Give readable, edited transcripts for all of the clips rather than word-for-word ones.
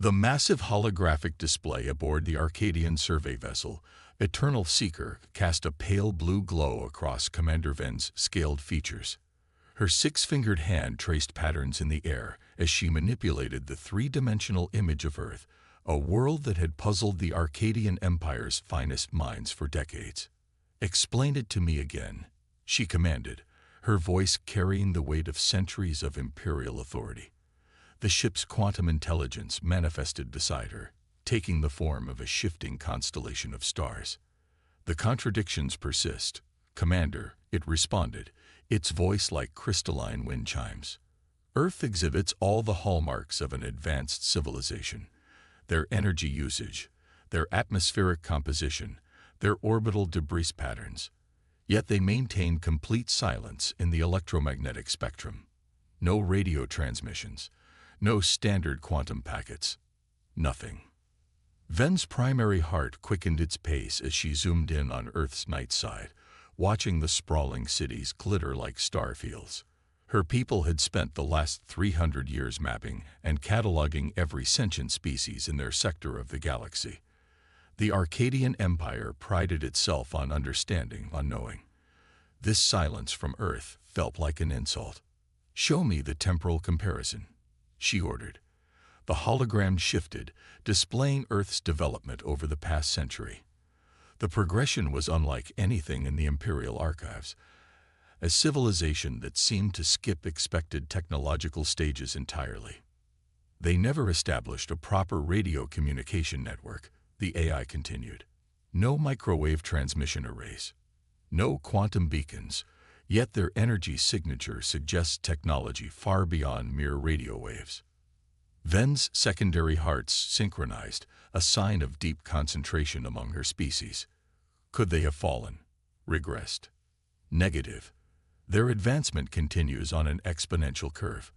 The massive holographic display aboard the Arcadian survey vessel, Eternal Seeker, cast a pale blue glow across Commander Ven's scaled features. Her six-fingered hand traced patterns in the air as she manipulated the three-dimensional image of Earth, a world that had puzzled the Arcadian Empire's finest minds for decades. "Explain it to me again," she commanded, her voice carrying the weight of centuries of imperial authority. The ship's quantum intelligence manifested beside her, taking the form of a shifting constellation of stars. "The contradictions persist, Commander," it responded, its voice like crystalline wind chimes. "Earth exhibits all the hallmarks of an advanced civilization: their energy usage, their atmospheric composition, their orbital debris patterns. Yet they maintain complete silence in the electromagnetic spectrum. No radio transmissions, no standard quantum packets, nothing." Ven's primary heart quickened its pace as she zoomed in on Earth's night side, watching the sprawling cities glitter like star fields. Her people had spent the last 300 years mapping and cataloging every sentient species in their sector of the galaxy. The Arcadian Empire prided itself on understanding, on knowing. This silence from Earth felt like an insult. "Show me the temporal comparison," she ordered. The hologram shifted, displaying Earth's development over the past century. The progression was unlike anything in the Imperial archives, a civilization that seemed to skip expected technological stages entirely. "They never established a proper radio communication network," the AI continued. "No microwave transmission arrays, no quantum beacons, yet their energy signature suggests technology far beyond mere radio waves." Ven's secondary hearts synchronized, a sign of deep concentration among her species. Could they have fallen, regressed? Negative. Their advancement continues on an exponential curve.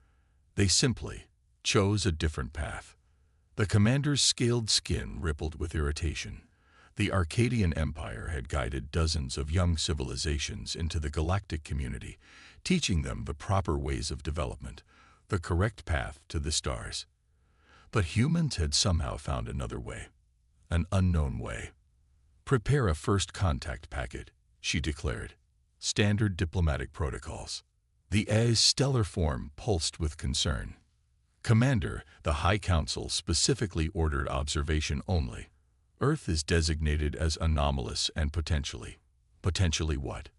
They simply chose a different path. The commander's scaled skin rippled with irritation. The Arcadian Empire had guided dozens of young civilizations into the galactic community, teaching them the proper ways of development, the correct path to the stars. But humans had somehow found another way, an unknown way. "Prepare a first contact packet," she declared. "Standard diplomatic protocols." The AI's stellar form pulsed with concern. "Commander, the High Council specifically ordered observation only. Earth is designated as anomalous and potentially." "Potentially what?"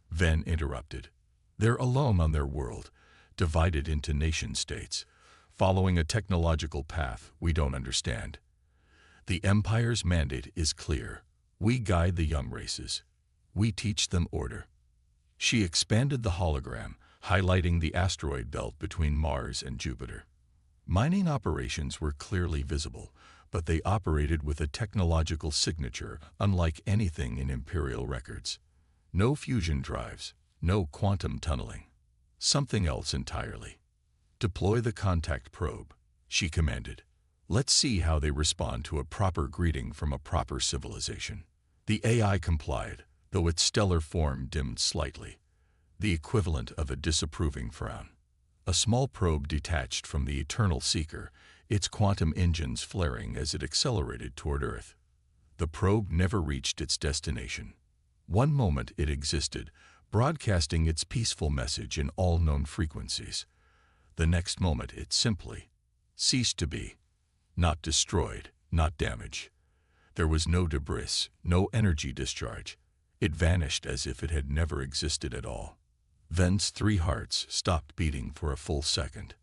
Ven interrupted. "They're alone on their world, divided into nation-states, following a technological path we don't understand. The Empire's mandate is clear. We guide the young races. We teach them order." She expanded the hologram, highlighting the asteroid belt between Mars and Jupiter. Mining operations were clearly visible, but they operated with a technological signature unlike anything in Imperial records. No fusion drives, no quantum tunneling. Something else entirely. "Deploy the contact probe," she commanded. "Let's see how they respond to a proper greeting from a proper civilization." The AI complied, though its stellar form dimmed slightly, the equivalent of a disapproving frown. A small probe detached from the Eternal Seeker, its quantum engines flaring as it accelerated toward Earth. The probe never reached its destination. One moment it existed, broadcasting its peaceful message in all known frequencies. The next moment it simply ceased to be. Not destroyed, not damaged. There was no debris, no energy discharge. It vanished as if it had never existed at all. Ven's three hearts stopped beating for a full second.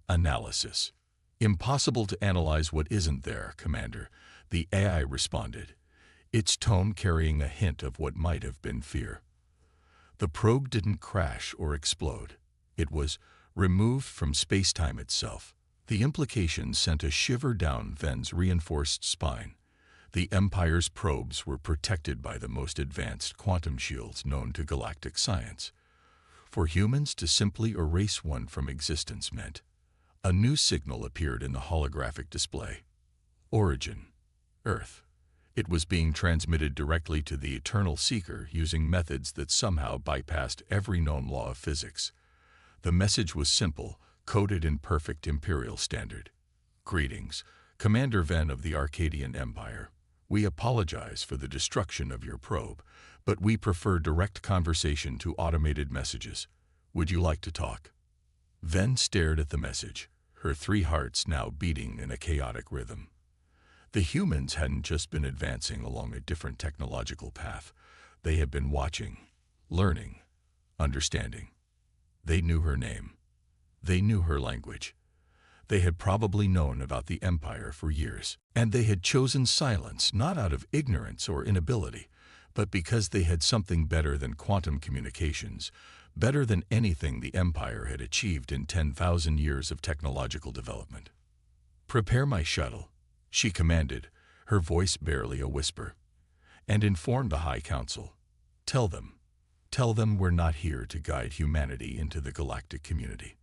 "Analysis. Impossible to analyze what isn't there, Commander," the AI responded, its tone carrying a hint of what might have been fear. The probe didn't crash or explode. It was removed from space-time itself. The implication sent a shiver down Ven's reinforced spine. The Empire's probes were protected by the most advanced quantum shields known to galactic science. For humans to simply erase one from existence meant. A new signal appeared in the holographic display. Origin: Earth. It was being transmitted directly to the Eternal Seeker using methods that somehow bypassed every known law of physics. The message was simple, coded in perfect Imperial standard. Greetings, Commander Ven of the Arcadian Empire. We apologize for the destruction of your probe, but we prefer direct conversation to automated messages. Would you like to talk? Ven stared at the message, her 3 hearts now beating in a chaotic rhythm. The humans hadn't just been advancing along a different technological path. They had been watching, learning, understanding. They knew her name. They knew her language. They had probably known about the Empire for years, and they had chosen silence not out of ignorance or inability, but because they had something better than quantum communications, better than anything the Empire had achieved in 10,000 years of technological development. "Prepare my shuttle," she commanded, her voice barely a whisper, "and inform the High Council. Tell them we're not here to guide humanity into the galactic community."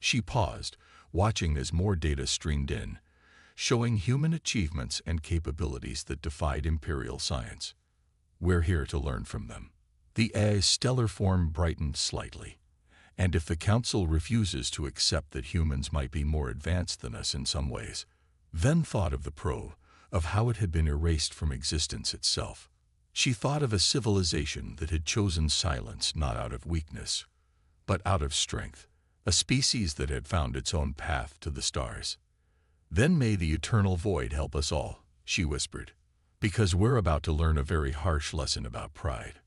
She paused, watching as more data streamed in, showing human achievements and capabilities that defied Imperial science. "We're here to learn from them." The A's stellar form brightened slightly. "And if the Council refuses to accept that humans might be more advanced than us in some ways," Ven thought of the probe, of how it had been erased from existence itself. She thought of a civilization that had chosen silence not out of weakness, but out of strength, a species that had found its own path to the stars. "Then may the eternal void help us all," she whispered, "because we're about to learn a very harsh lesson about pride."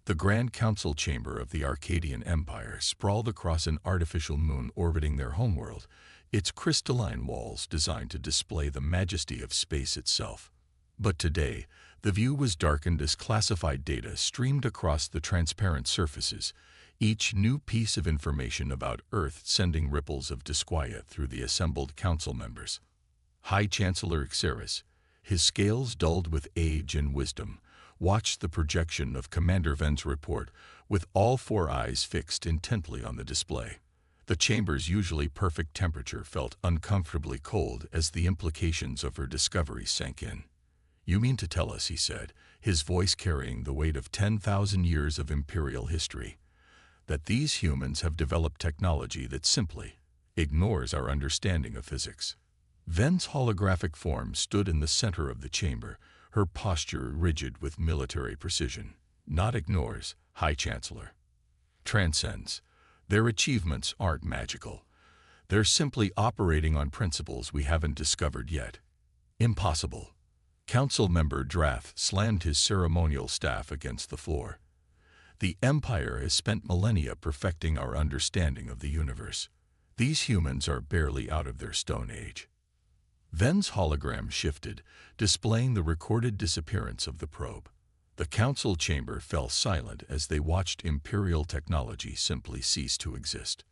The Grand Council chamber of the Arcadian Empire sprawled across an artificial moon orbiting their homeworld, its crystalline walls designed to display the majesty of space itself. But today, the view was darkened as classified data streamed across the transparent surfaces, each new piece of information about Earth sending ripples of disquiet through the assembled council members. High Chancellor Xeris, his scales dulled with age and wisdom, watched the projection of Commander Ven's report with all 4 eyes fixed intently on the display. The chamber's usually perfect temperature felt uncomfortably cold as the implications of her discovery sank in. "You mean to tell us," he said, his voice carrying the weight of 10,000 years of Imperial history, "that these humans have developed technology that simply ignores our understanding of physics?" Ven's holographic form stood in the center of the chamber, her posture rigid with military precision. "Not ignores, High Chancellor. Transcends. Their achievements aren't magical. They're simply operating on principles we haven't discovered yet." "Impossible." Council member Drath slammed his ceremonial staff against the floor. "The Empire has spent millennia perfecting our understanding of the universe. These humans are barely out of their Stone Age." Ven's hologram shifted, displaying the recorded disappearance of the probe. The council chamber fell silent as they watched Imperial technology simply cease to exist.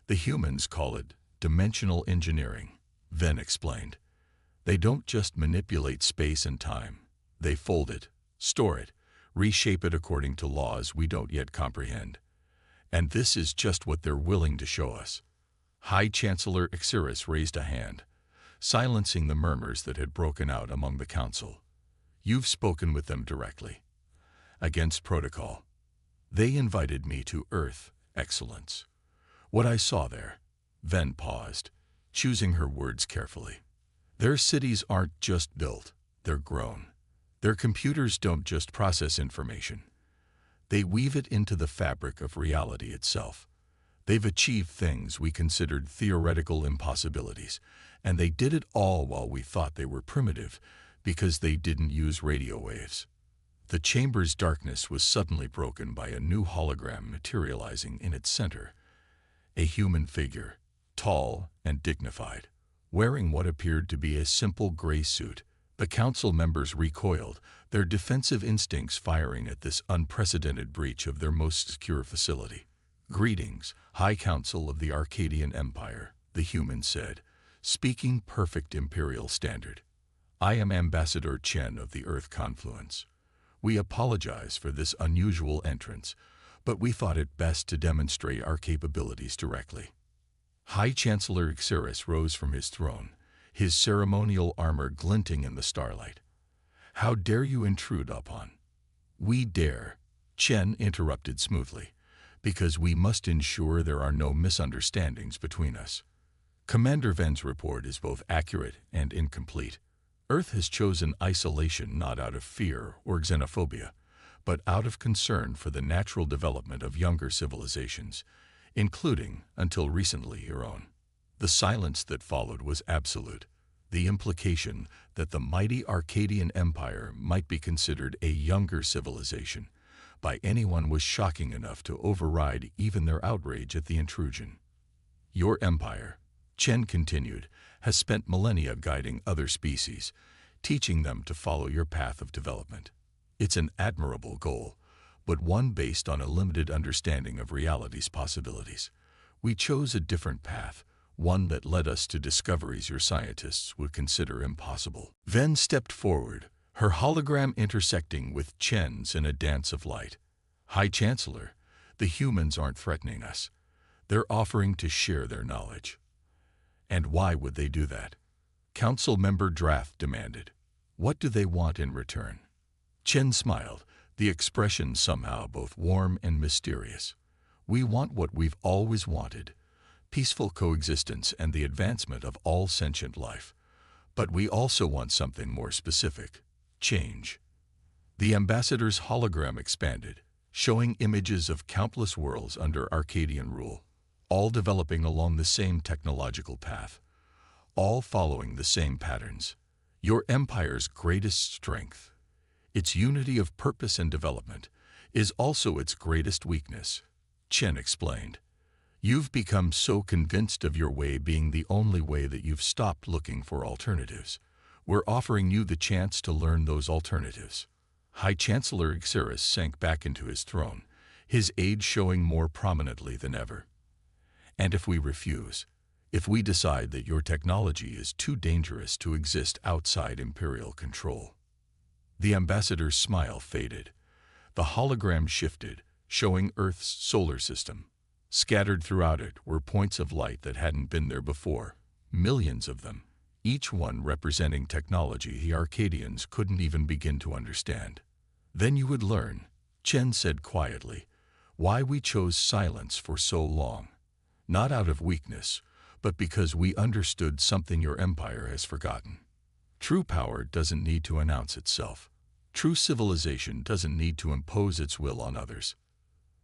"The humans call it dimensional engineering," Ven explained. "They don't just manipulate space and time. They fold it, store it, reshape it according to laws we don't yet comprehend. And this is just what they're willing to show us." High Chancellor Xeris raised a hand, silencing the murmurs that had broken out among the council. "You've spoken with them directly." "Against protocol. They invited me to Earth, Excellence. What I saw there," Ven paused, choosing her words carefully. "Their cities aren't just built, they're grown. Their computers don't just process information. They weave it into the fabric of reality itself. They've achieved things we considered theoretical impossibilities, and they did it all while we thought they were primitive because they didn't use radio waves." The chamber's darkness was suddenly broken by a new hologram materializing in its center. A human figure, tall and dignified, wearing what appeared to be a simple gray suit. The council members recoiled, their defensive instincts firing at this unprecedented breach of their most secure facility. "Greetings, High Council of the Arcadian Empire," the human said, speaking perfect Imperial standard. "I am Ambassador Chen of the Earth Confluence. We apologize for this unusual entrance, but we thought it best to demonstrate our capabilities directly." High Chancellor Xeris rose from his throne, his ceremonial armor glinting in the starlight. "How dare you intrude upon—" "We dare," Chen interrupted smoothly, "because we must ensure there are no misunderstandings between us. Commander Ven's report is both accurate and incomplete. Earth has chosen isolation not out of fear or xenophobia, but out of concern for the natural development of younger civilizations, including, until recently, your own. The silence that followed was absolute. The implication that the mighty Arcadian Empire might be considered a younger civilization by anyone was shocking enough to override even their outrage at the intrusion. Your empire, Chen continued, has spent millennia guiding other species, teaching them to follow your path of development. It's an admirable goal, but one based on a limited understanding of reality's possibilities. We chose a different path, one that led us to discoveries your scientists would consider impossible. Ven stepped forward, her hologram intersecting with Chen's in a dance of light. High Chancellor, the humans aren't threatening us. They're offering to share their knowledge. And why would they do that? Council Member Drath demanded. What do they want in return? Chen smiled, the expression somehow both warm and mysterious. We want what we've always wanted, peaceful coexistence and the advancement of all sentient life. But we also want something more specific, change. The ambassador's hologram expanded, showing images of countless worlds under Arcadian rule, all developing along the same technological path, all following the same patterns. Your empire's greatest strength, its unity of purpose and development, is also its greatest weakness, Chen explained. You've become so convinced of your way being the only way that you've stopped looking for alternatives. We're offering you the chance to learn those alternatives. High Chancellor Xeris sank back into his throne, his age showing more prominently than ever. And if we refuse, if we decide that your technology is too dangerous to exist outside Imperial control. The ambassador's smile faded. The hologram shifted, showing Earth's solar system. Scattered throughout it were points of light that hadn't been there before, millions of them, each one representing technology the Arcadians couldn't even begin to understand. Then you would learn, Chen said quietly, why we chose silence for so long. Not out of weakness, but because we understood something your empire has forgotten. True power doesn't need to announce itself. True civilization doesn't need to impose its will on others.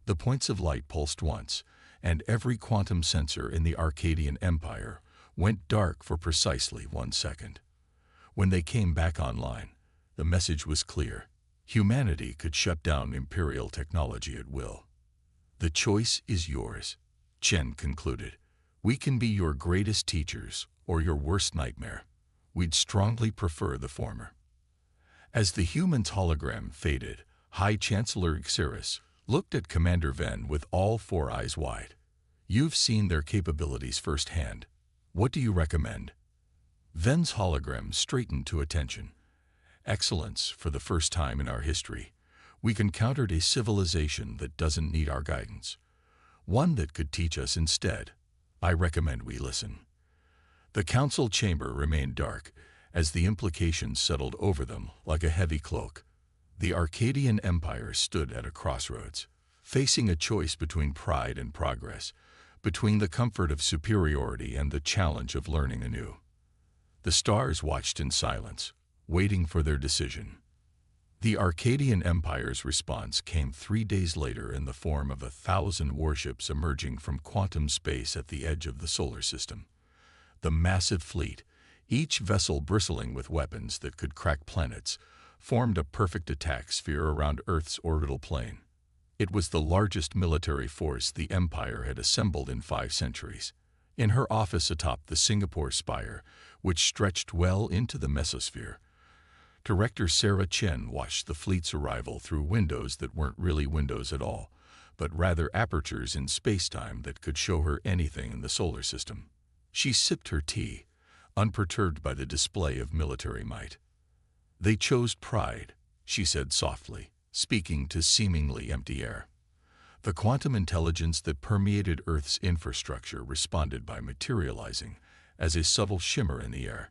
The points of light pulsed once, and every quantum sensor in the Arcadian Empire went dark for precisely 1 second. When they came back online, the message was clear. Humanity could shut down Imperial technology at will. The choice is yours, Chen concluded. We can be your greatest teachers or your worst nightmare. We'd strongly prefer the former. As the human's hologram faded, High Chancellor Xeris looked at Commander Ven with all 4 eyes wide. You've seen their capabilities firsthand. What do you recommend? Ven's hologram straightened to attention. Excellence for the first time in our history. We encountered a civilization that doesn't need our guidance. One that could teach us instead. I recommend we listen. The council chamber remained dark, as the implications settled over them like a heavy cloak. The Arcadian Empire stood at a crossroads, facing a choice between pride and progress, between the comfort of superiority and the challenge of learning anew. The stars watched in silence, waiting for their decision. The Arcadian Empire's response came 3 days later in the form of 1,000 warships emerging from quantum space at the edge of the solar system. The massive fleet, each vessel bristling with weapons that could crack planets, formed a perfect attack sphere around Earth's orbital plane. It was the largest military force the Empire had assembled in 5 centuries. In her office atop the Singapore Spire, which stretched well into the mesosphere, Director Sarah Chen watched the fleet's arrival through windows that weren't really windows at all, but rather apertures in space-time that could show her anything in the solar system. She sipped her tea, unperturbed by the display of military might. They chose pride, she said softly, speaking to seemingly empty air. The quantum intelligence that permeated Earth's infrastructure responded by materializing as a subtle shimmer in the air.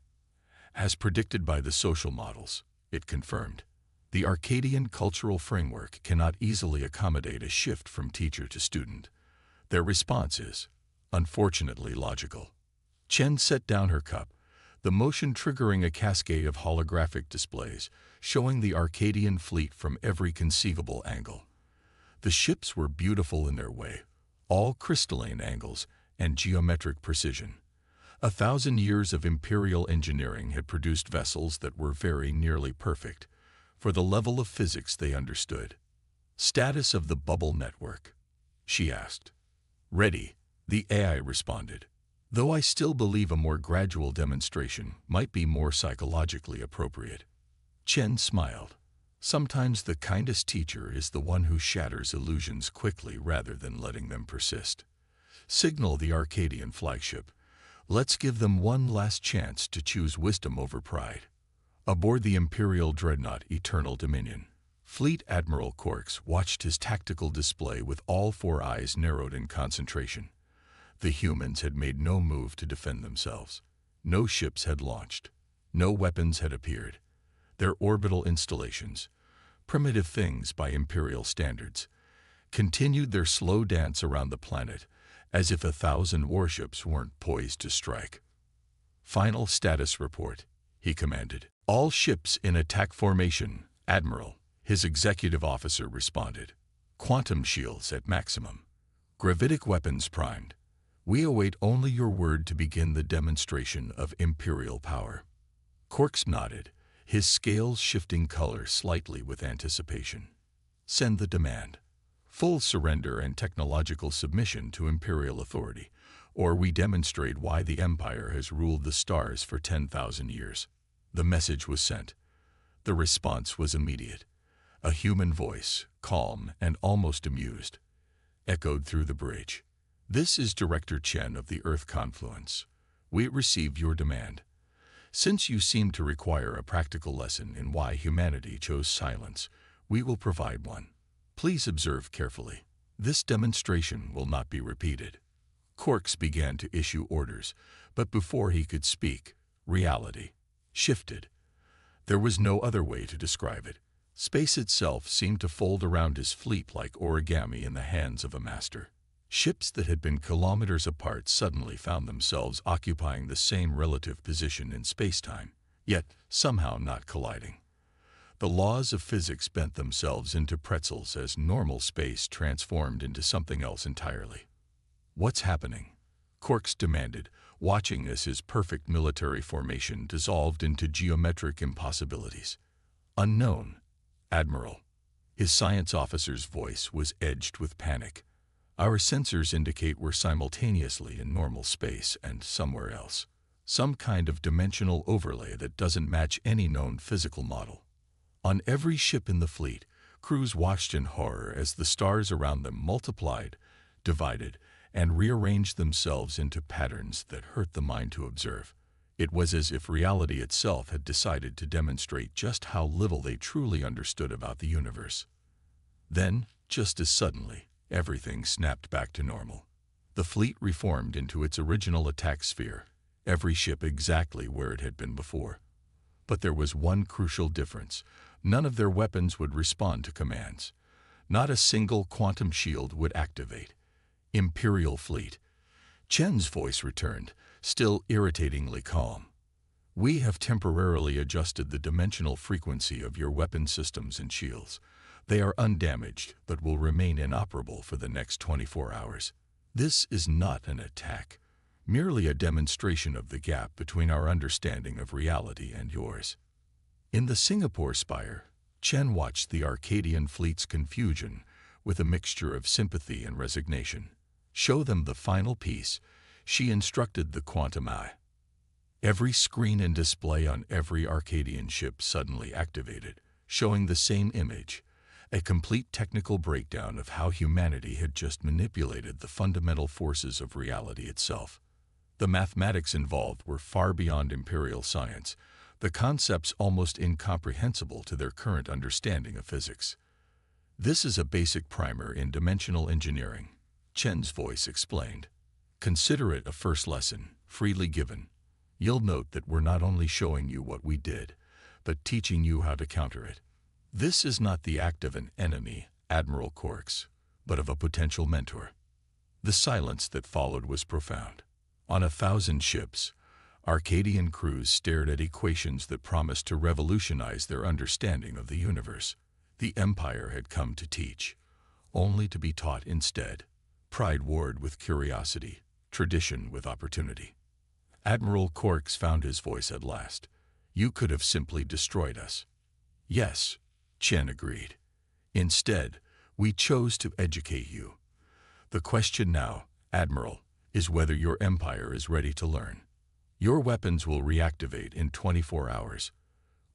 As predicted by the social models, it confirmed, the Arcadian cultural framework cannot easily accommodate a shift from teacher to student. Their response is, unfortunately, logical. Chen set down her cup, the motion triggering a cascade of holographic displays, showing the Arcadian fleet from every conceivable angle. The ships were beautiful in their way, all crystalline angles and geometric precision. 1,000 years of imperial engineering had produced vessels that were very nearly perfect, for the level of physics they understood. "Status of the bubble network?" she asked. "Ready," the AI responded, "though I still believe a more gradual demonstration might be more psychologically appropriate." Chen smiled. Sometimes the kindest teacher is the one who shatters illusions quickly rather than letting them persist. "Signal the Arcadian flagship. Let's give them one last chance to choose wisdom over pride." Aboard the Imperial dreadnought Eternal Dominion, Fleet Admiral Corks watched his tactical display with all 4 eyes narrowed in concentration. The humans had made no move to defend themselves. No ships had launched. No weapons had appeared. Their orbital installations, primitive things by Imperial standards, continued their slow dance around the planet as if 1,000 warships weren't poised to strike. "Final status report," he commanded. "All ships in attack formation, Admiral," his executive officer responded. "Quantum shields at maximum. Gravitic weapons primed. We await only your word to begin the demonstration of Imperial power." Corks nodded, his scales shifting color slightly with anticipation. "Send the demand. Full surrender and technological submission to Imperial authority, or we demonstrate why the Empire has ruled the stars for 10,000 years." The message was sent. The response was immediate. A human voice, calm and almost amused, echoed through the bridge. "This is Director Chen of the Earth Confluence. We received your demand. Since you seem to require a practical lesson in why humanity chose silence, we will provide one. Please observe carefully. This demonstration will not be repeated." Corks began to issue orders, but before he could speak, reality shifted. There was no other way to describe it. Space itself seemed to fold around his fleet like origami in the hands of a master. Ships that had been kilometers apart suddenly found themselves occupying the same relative position in space-time, yet somehow not colliding. The laws of physics bent themselves into pretzels as normal space transformed into something else entirely. "What's happening?" Corks demanded, watching as his perfect military formation dissolved into geometric impossibilities. "Unknown, Admiral." His science officer's voice was edged with panic. "Our sensors indicate we're simultaneously in normal space and somewhere else. Some kind of dimensional overlay that doesn't match any known physical model." On every ship in the fleet, crews watched in horror as the stars around them multiplied, divided, and rearranged themselves into patterns that hurt the mind to observe. It was as if reality itself had decided to demonstrate just how little they truly understood about the universe. Then, just as suddenly, everything snapped back to normal. The fleet reformed into its original attack sphere, every ship exactly where it had been before. But there was one crucial difference. None of their weapons would respond to commands. Not a single quantum shield would activate. "Imperial fleet." Chen's voice returned, still irritatingly calm. "We have temporarily adjusted the dimensional frequency of your weapon systems and shields. They are undamaged, but will remain inoperable for the next 24 hours. This is not an attack, merely a demonstration of the gap between our understanding of reality and yours." In the Singapore Spire, Chen watched the Arcadian fleet's confusion with a mixture of sympathy and resignation. "Show them the final piece," she instructed the quantum eye. Every screen and display on every Arcadian ship suddenly activated, showing the same image, a complete technical breakdown of how humanity had just manipulated the fundamental forces of reality itself. The mathematics involved were far beyond imperial science, the concepts almost incomprehensible to their current understanding of physics. "This is a basic primer in dimensional engineering," Chen's voice explained. "Consider it a first lesson, freely given. You'll note that we're not only showing you what we did, but teaching you how to counter it. This is not the act of an enemy, Admiral Corks, but of a potential mentor." The silence that followed was profound. On 1,000 ships, Arcadian crews stared at equations that promised to revolutionize their understanding of the universe. The Empire had come to teach, only to be taught instead. Pride warred with curiosity, tradition with opportunity. Admiral Corks found his voice at last. You could have simply destroyed us. Yes, Chen agreed. Instead, we chose to educate you. The question now, Admiral, is whether your empire is ready to learn. Your weapons will reactivate in 24 hours.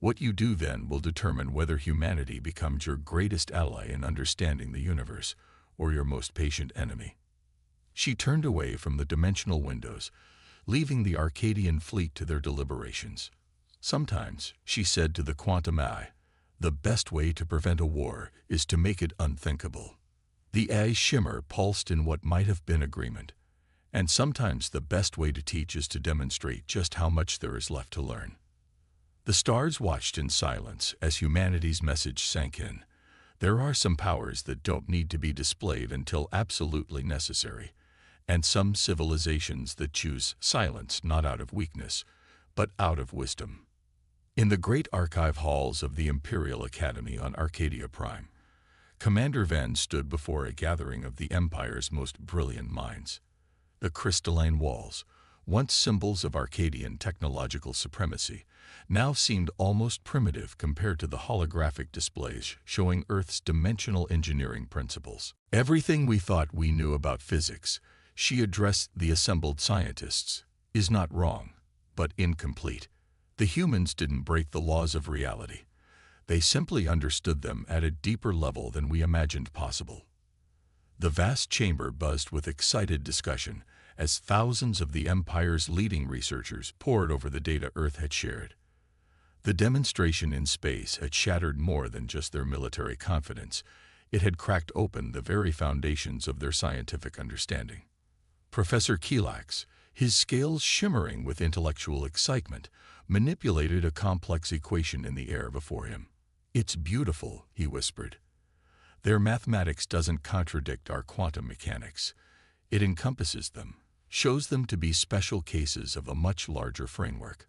What you do then will determine whether humanity becomes your greatest ally in understanding the universe or your most patient enemy. She turned away from the dimensional windows, leaving the Arcadian fleet to their deliberations. Sometimes, she said to the quantum eye, the best way to prevent a war is to make it unthinkable. The eye's shimmer pulsed in what might have been agreement. And sometimes the best way to teach is to demonstrate just how much there is left to learn. The stars watched in silence as humanity's message sank in. There are some powers that don't need to be displayed until absolutely necessary, and some civilizations that choose silence not out of weakness, but out of wisdom. In the great archive halls of the Imperial Academy on Arcadia Prime, Commander Venn stood before a gathering of the Empire's most brilliant minds. The crystalline walls, once symbols of Arcadian technological supremacy, now seemed almost primitive compared to the holographic displays showing Earth's dimensional engineering principles. Everything we thought we knew about physics, she addressed the assembled scientists, is not wrong, but incomplete. The humans didn't break the laws of reality. They simply understood them at a deeper level than we imagined possible. The vast chamber buzzed with excited discussion as thousands of the Empire's leading researchers pored over the data Earth had shared. The demonstration in space had shattered more than just their military confidence. It had cracked open the very foundations of their scientific understanding. Professor Kelax, his scales shimmering with intellectual excitement, manipulated a complex equation in the air before him. "It's beautiful," he whispered. "Their mathematics doesn't contradict our quantum mechanics. It encompasses them, shows them to be special cases of a much larger framework."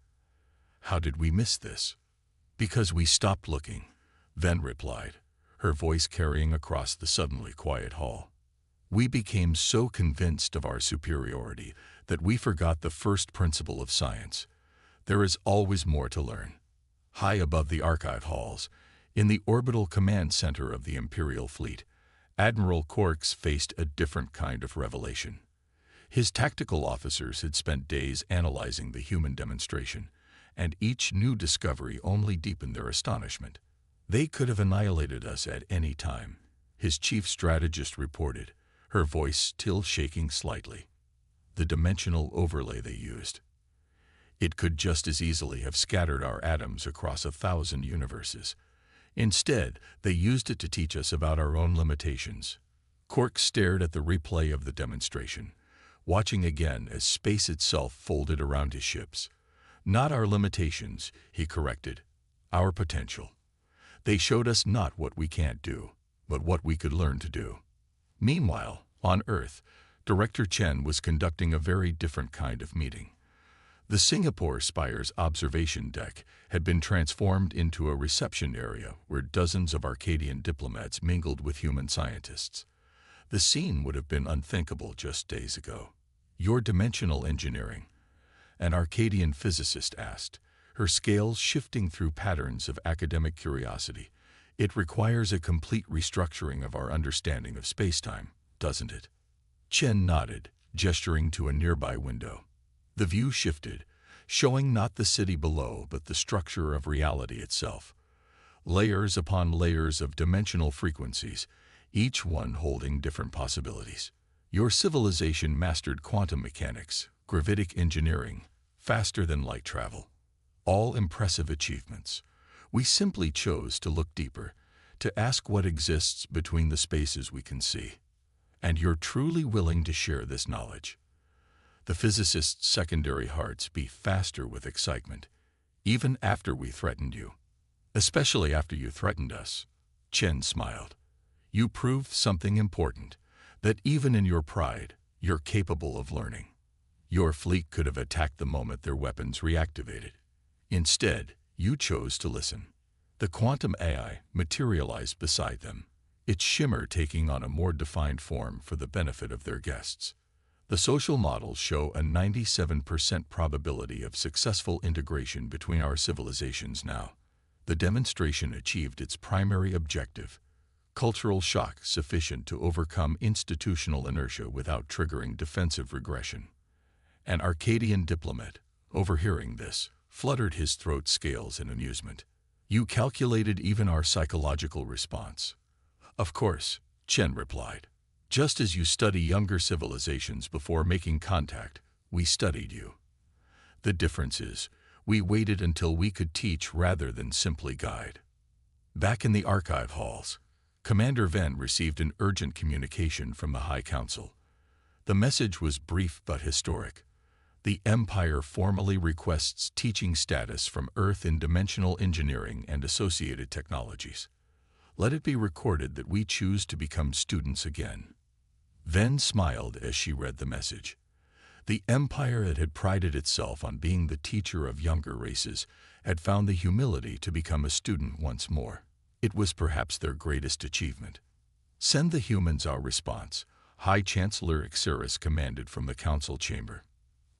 "How did we miss this?" "Because we stopped looking," Venn replied, her voice carrying across the suddenly quiet hall. "We became so convinced of our superiority that we forgot the first principle of science. There is always more to learn." High above the archive halls, in the orbital command center of the Imperial fleet, Admiral Corks faced a different kind of revelation. His tactical officers had spent days analyzing the human demonstration, and each new discovery only deepened their astonishment. "They could have annihilated us at any time," his chief strategist reported, her voice still shaking slightly. "The dimensional overlay they used. It could just as easily have scattered our atoms across 1,000 universes. Instead, they used it to teach us about our own limitations." Cork stared at the replay of the demonstration, watching again as space itself folded around his ships. "Not our limitations," he corrected, "our potential. They showed us not what we can't do, but what we could learn to do." Meanwhile, on Earth, Director Chen was conducting a very different kind of meeting. The Singapore Spire's observation deck had been transformed into a reception area where dozens of Arcadian diplomats mingled with human scientists. The scene would have been unthinkable just days ago. "Your dimensional engineering?" an Arcadian physicist asked, her scales shifting through patterns of academic curiosity. "It requires a complete restructuring of our understanding of space-time, doesn't it?" Chen nodded, gesturing to a nearby window. The view shifted, showing not the city below but the structure of reality itself. Layers upon layers of dimensional frequencies, each one holding different possibilities. "Your civilization mastered quantum mechanics, gravitic engineering, faster than light travel. All impressive achievements. We simply chose to look deeper, to ask what exists between the spaces we can see. And you're truly willing to share this knowledge." The physicist's secondary hearts beat faster with excitement. "Even after we threatened you." "Especially after you threatened us," Chen smiled. "You proved something important, that even in your pride, you're capable of learning." Your fleet could have attacked the moment their weapons reactivated. Instead, you chose to listen. The quantum AI materialized beside them, its shimmer taking on a more defined form for the benefit of their guests. The social models show a 97% probability of successful integration between our civilizations now. The demonstration achieved its primary objective: cultural shock sufficient to overcome institutional inertia without triggering defensive regression. An Arcadian diplomat, overhearing this, fluttered his throat scales in amusement. You calculated even our psychological response. Of course, Chen replied. Just as you study younger civilizations before making contact, we studied you. The difference is, we waited until we could teach rather than simply guide. Back in the archive halls, Commander Ven received an urgent communication from the High Council. The message was brief but historic. The Empire formally requests teaching status from Earth in dimensional engineering and associated technologies. Let it be recorded that we choose to become students again. Ven smiled as she read the message. The Empire that had prided itself on being the teacher of younger races had found the humility to become a student once more. It was perhaps their greatest achievement. Send the humans our response, High Chancellor Xeris commanded from the council chamber.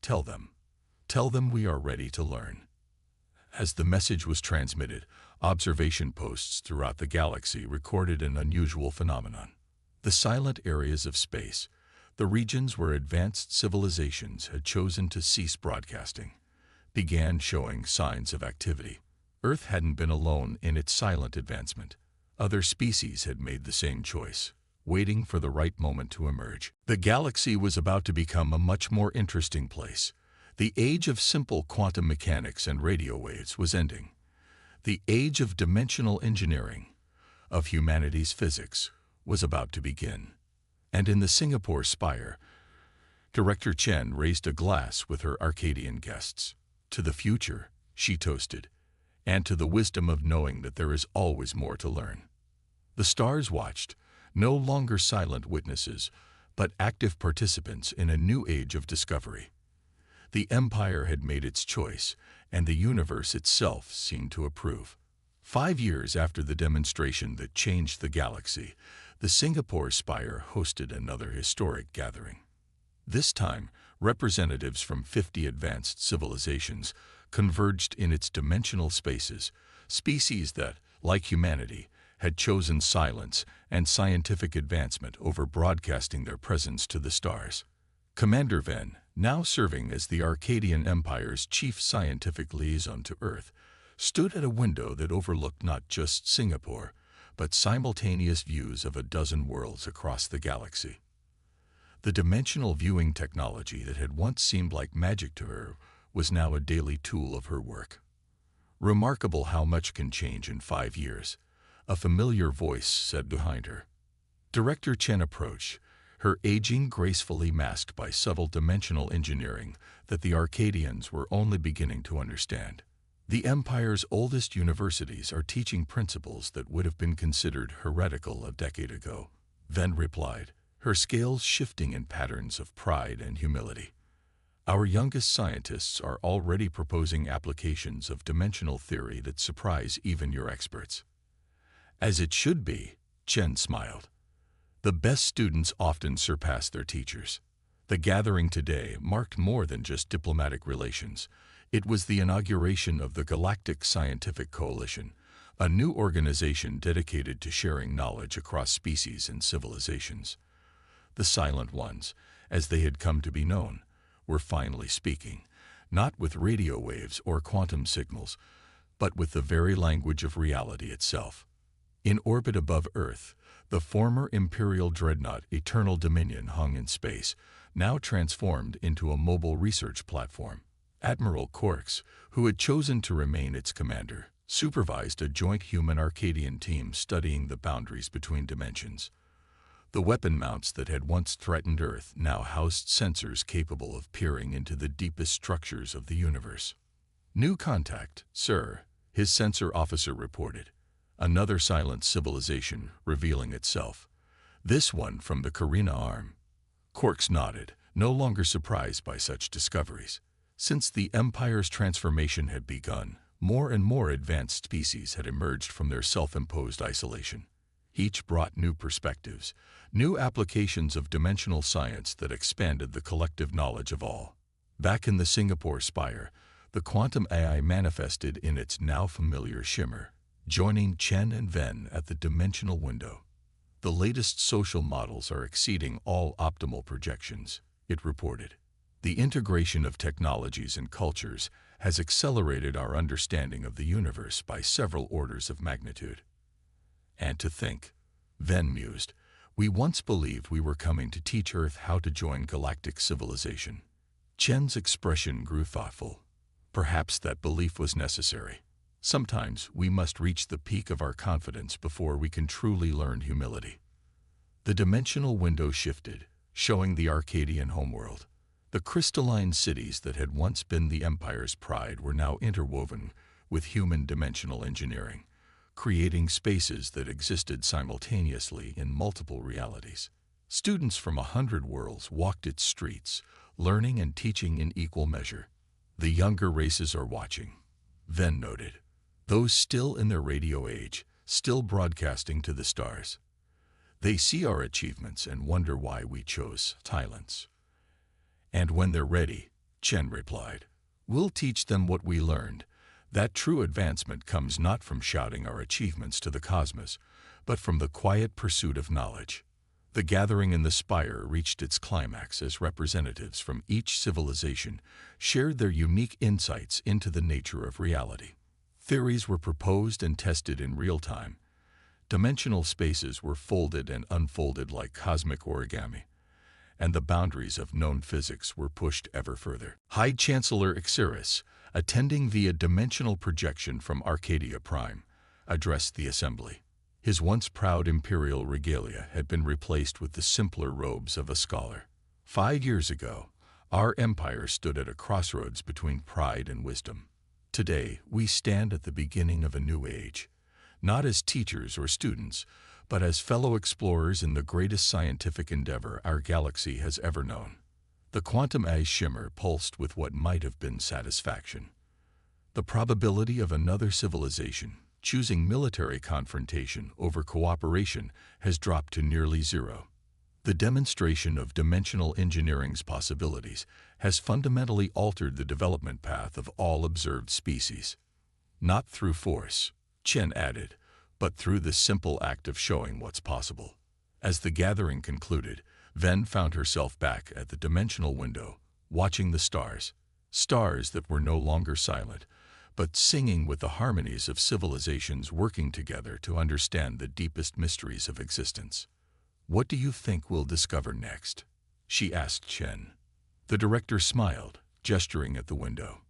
Tell them we are ready to learn. As the message was transmitted, observation posts throughout the galaxy recorded an unusual phenomenon. The silent areas of space, the regions where advanced civilizations had chosen to cease broadcasting, began showing signs of activity. Earth hadn't been alone in its silent advancement. Other species had made the same choice, waiting for the right moment to emerge. The galaxy was about to become a much more interesting place. The age of simple quantum mechanics and radio waves was ending. The age of dimensional engineering, of humanity's physics, was about to begin. And in the Singapore Spire, Director Chen raised a glass with her Arcadian guests. To the future, she toasted, and to the wisdom of knowing that there is always more to learn. The stars watched, no longer silent witnesses, but active participants in a new age of discovery. The Empire had made its choice, and the universe itself seemed to approve. 5 years after the demonstration that changed the galaxy, the Singapore Spire hosted another historic gathering. This time, representatives from 50 advanced civilizations converged in its dimensional spaces, species that, like humanity, had chosen silence and scientific advancement over broadcasting their presence to the stars. Commander Ven, now serving as the Arcadian Empire's chief scientific liaison to Earth, stood at a window that overlooked not just Singapore, but simultaneous views of a dozen worlds across the galaxy. The dimensional viewing technology that had once seemed like magic to her was now a daily tool of her work. Remarkable how much can change in 5 years, a familiar voice said behind her. Director Chen approached, her aging gracefully masked by subtle dimensional engineering that the Arcadians were only beginning to understand. The Empire's oldest universities are teaching principles that would have been considered heretical a decade ago, Ven replied, her scales shifting in patterns of pride and humility. Our youngest scientists are already proposing applications of dimensional theory that surprise even your experts. As it should be, Chen smiled. The best students often surpass their teachers. The gathering today marked more than just diplomatic relations. It was the inauguration of the Galactic Scientific Coalition, a new organization dedicated to sharing knowledge across species and civilizations. The Silent Ones, as they had come to be known, were finally speaking, not with radio waves or quantum signals, but with the very language of reality itself. In orbit above Earth, the former Imperial dreadnought Eternal Dominion hung in space, now transformed into a mobile research platform. Admiral Quarks, who had chosen to remain its commander, supervised a joint human-Arcadian team studying the boundaries between dimensions. The weapon mounts that had once threatened Earth now housed sensors capable of peering into the deepest structures of the universe. New contact, sir, his sensor officer reported. Another silent civilization revealing itself. This one from the Carina arm. Quarks nodded, no longer surprised by such discoveries. Since the Empire's transformation had begun, more and more advanced species had emerged from their self-imposed isolation. Each brought new perspectives, new applications of dimensional science that expanded the collective knowledge of all. Back in the Singapore Spire, the quantum AI manifested in its now familiar shimmer, joining Chen and Ven at the dimensional window. The latest social models are exceeding all optimal projections, it reported. The integration of technologies and cultures has accelerated our understanding of the universe by several orders of magnitude. And to think, Ven mused, we once believed we were coming to teach Earth how to join galactic civilization. Chen's expression grew thoughtful. Perhaps that belief was necessary. Sometimes we must reach the peak of our confidence before we can truly learn humility. The dimensional window shifted, showing the Arcadian homeworld. The crystalline cities that had once been the Empire's pride were now interwoven with human dimensional engineering, creating spaces that existed simultaneously in multiple realities. Students from 100 worlds walked its streets, learning and teaching in equal measure. The younger races are watching, Ven noted. Those still in their radio age, still broadcasting to the stars. They see our achievements and wonder why we chose silence. And when they're ready, Chen replied, we'll teach them what we learned. That true advancement comes not from shouting our achievements to the cosmos, but from the quiet pursuit of knowledge. The gathering in the spire reached its climax as representatives from each civilization shared their unique insights into the nature of reality. Theories were proposed and tested in real time. Dimensional spaces were folded and unfolded like cosmic origami, and the boundaries of known physics were pushed ever further. High Chancellor Ixeris, attending via dimensional projection from Arcadia Prime, addressed the assembly. His once proud imperial regalia had been replaced with the simpler robes of a scholar. 5 years ago, our empire stood at a crossroads between pride and wisdom. Today, we stand at the beginning of a new age, not as teachers or students, but as fellow explorers in the greatest scientific endeavor our galaxy has ever known. The quantum AI shimmer pulsed with what might have been satisfaction. The probability of another civilization choosing military confrontation over cooperation has dropped to nearly zero. The demonstration of dimensional engineering's possibilities has fundamentally altered the development path of all observed species. Not through force, Chen added, but through the simple act of showing what's possible. As the gathering concluded, Ven found herself back at the dimensional window, watching the stars. Stars that were no longer silent, but singing with the harmonies of civilizations working together to understand the deepest mysteries of existence. What do you think we'll discover next? She asked Chen. The director smiled, gesturing at the window.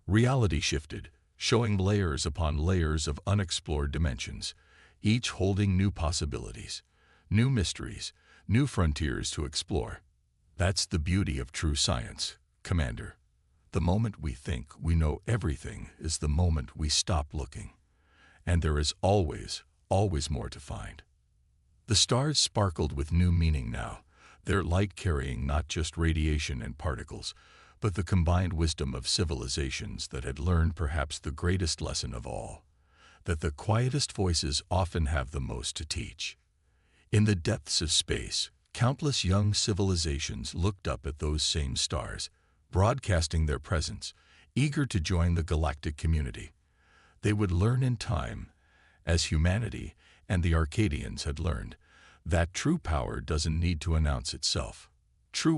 Reality shifted, showing layers upon layers of unexplored dimensions, each holding new possibilities, new mysteries, new frontiers to explore. That's the beauty of true science, Commander. The moment we think we know everything is the moment we stop looking. And there is always, always more to find. The stars sparkled with new meaning now, their light carrying not just radiation and particles, but the combined wisdom of civilizations that had learned perhaps the greatest lesson of all, that the quietest voices often have the most to teach. In the depths of space, countless young civilizations looked up at those same stars, broadcasting their presence, eager to join the galactic community. They would learn in time, as humanity and the Arcadians had learned, that true power doesn't need to announce itself.